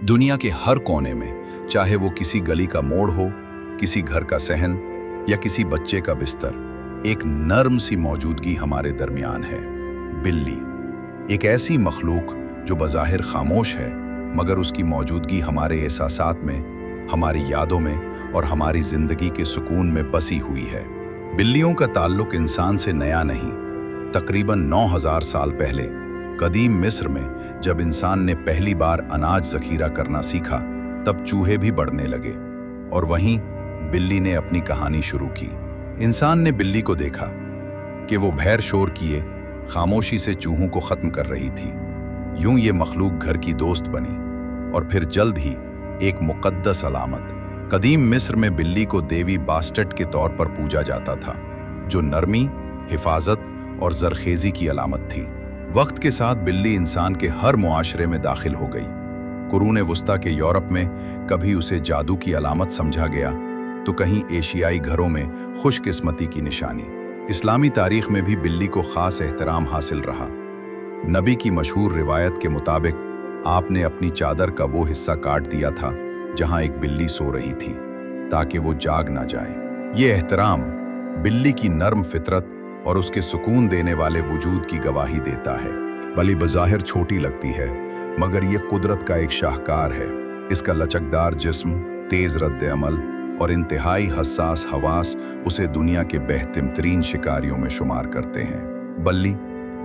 दुनिया के हर कोने में, चाहे वो किसी गली का मोड़ हो, किसी घर का सहन या किसी बच्चे का बिस्तर, एक नर्म सी मौजूदगी हमारे दरमियान है। बिल्ली एक ऐसी मखलूक जो बज़ाहिर खामोश है, मगर उसकी मौजूदगी हमारे एहसासात में, हमारी यादों में और हमारी जिंदगी के सुकून में बसी हुई है। बिल्लियों का ताल्लुक इंसान से नया नहीं। तकरीबन 9000 साल पहले कदीम मिस्र में जब इंसान ने पहली बार अनाज ज़खीरा करना सीखा, तब चूहे भी बढ़ने लगे और वहीं बिल्ली ने अपनी कहानी शुरू की। इंसान ने बिल्ली को देखा कि वो भैर शोर किए खामोशी से चूहों को ख़त्म कर रही थी। यूं ये मखलूक घर की दोस्त बनी और फिर जल्द ही एक मुक़द्दस अलामत। कदीम मिस्र में बिल्ली को देवी बास्टेट के तौर पर पूजा जाता था, जो नरमी, हिफाजत और ज़रखेज़ी की अलामत थी। वक्त के साथ बिल्ली इंसान के हर मुआशरे में दाखिल हो गई। कुरून वस्ता के यूरोप में कभी उसे जादू की अलामत समझा गया, तो कहीं एशियाई घरों में खुशकिस्मती की निशानी। इस्लामी तारीख में भी बिल्ली को ख़ास एहतराम हासिल रहा। नबी की मशहूर रिवायत के मुताबिक आपने अपनी चादर का वो हिस्सा काट दिया था जहां एक बिल्ली सो रही थी, ताकि वो जाग ना जाए। ये एहतराम बिल्ली की नर्म फितरत और उसके सुकून देने वाले वजूद की गवाही देता है। भली बज़ाहिर छोटी लगती है, मगर ये कुदरत का एक शाहकार है। इसका लचकदार जिस्म, तेज़ रद्द-ए-अमल और इंतहाई हसास हवास उसे दुनिया के बेहतरीन शिकारियों में शुमार करते हैं। बल्ली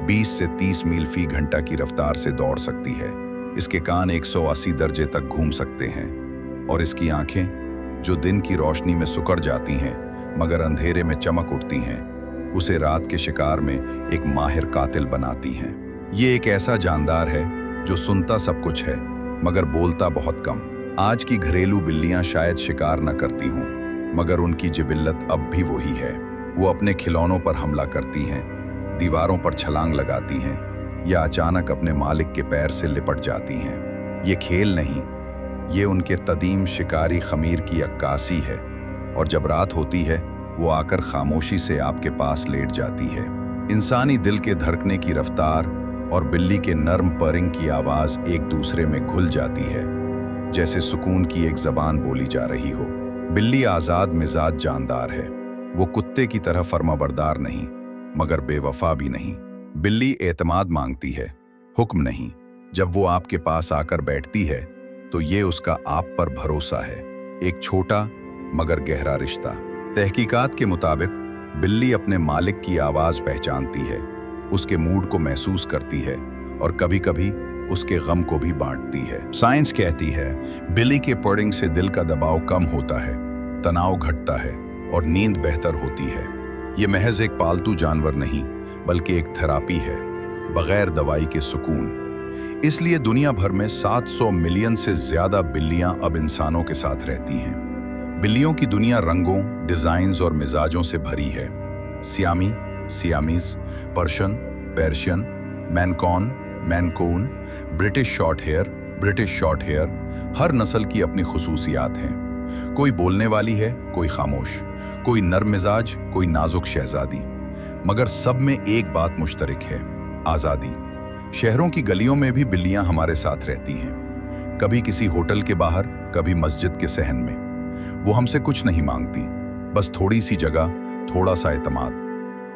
20 से 30 मील फी घंटा की रफ्तार से दौड़ सकती है। इसके कान 180 दर्जे तक घूम सकते हैं और इसकी आंखें, जो दिन की रोशनी में सुकड़ जाती हैं मगर अंधेरे में चमक उठती हैं, उसे रात के शिकार में एक माहिर कातिल बनाती हैं। ये एक ऐसा जानदार है जो सुनता सब कुछ है मगर बोलता बहुत कम। आज की घरेलू बिल्लियां शायद शिकार न करती हों, मगर उनकी जिबिल्लत अब भी वही है। वो अपने खिलौनों पर हमला करती हैं, दीवारों पर छलांग लगाती हैं या अचानक अपने मालिक के पैर से लिपट जाती हैं। ये खेल नहीं, ये उनके कदीम शिकारी खमीर की अक्कासी है। और जब रात होती है, वो आकर खामोशी से आपके पास लेट जाती है। इंसानी दिल के धड़कने की रफ्तार और बिल्ली के नर्म परिंग की आवाज़ एक दूसरे में घुल जाती है, जैसे सुकून की एक ज़बान बोली जा रही हो। बिल्ली आज़ाद मिजाज जानदार है। वो कुत्ते की तरह फर्माबरदार नहीं, मगर बेवफा भी नहीं। बिल्ली एतमाद मांगती है, हुक्म नहीं। जब वो आपके पास आकर बैठती है, तो ये उसका आप पर भरोसा है। एक छोटा मगर गहरा रिश्ता। तहकीकात के मुताबिक बिल्ली अपने मालिक की आवाज़ पहचानती है, उसके मूड को महसूस करती है और कभी-कभी उसके गम को भी बांटती है। साइंस कहती है बिल्ली के पर्डिंग से दिल का दबाव कम होता है, तनाव घटता है और नींद बेहतर होती है। ये महज एक पालतू जानवर नहीं, बल्कि एक थेरापी है, बगैर दवाई के सुकून। इसलिए दुनिया भर में 700 मिलियन से ज़्यादा बिल्लियां अब इंसानों के साथ रहती हैं। बिल्लियों की दुनिया रंगों, डिज़ाइंस और मिजाजों से भरी है। सियामी, Siamese, Persian, Persian, Maine Coon, Maine Coon, British shorthair, हर नस्ल की अपनी खुसूसियात हैं। कोई बोलने वाली है, कोई खामोश, कोई नर्म मिजाज, कोई नाजुक शहजादी, मगर सब में एक बात मुश्तरक है, आज़ादी। शहरों की गलियों में भी बिल्लियां हमारे साथ रहती हैं, कभी किसी होटल के बाहर, कभी मस्जिद के सहन में। वो हमसे कुछ नहीं मांगती, बस थोड़ी सी जगह, थोड़ा सा एतमाद,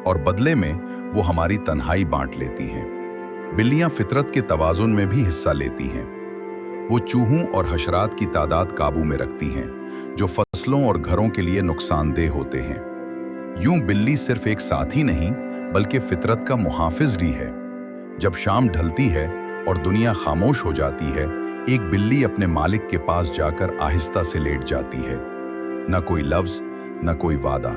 और बदले में वो हमारी तन्हाई बांट लेती हैं। बिल्लियां फितरत के तवाज़ुन में भी हिस्सा लेती हैं। वो चूहों और हशरात की तादाद काबू में रखती हैं, जो फसलों और घरों के लिए नुकसानदेह होते हैं। यूं बिल्ली सिर्फ एक साथी नहीं, बल्कि फितरत का मुहाफिज भी है। जब शाम ढलती है और दुनिया खामोश हो जाती है, एक बिल्ली अपने मालिक के पास जाकर आहिस्ता से लेट जाती है। न कोई लफ्ज, न कोई वादा,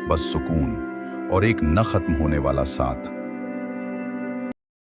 बस सुकून और एक न खत्म होने वाला साथ।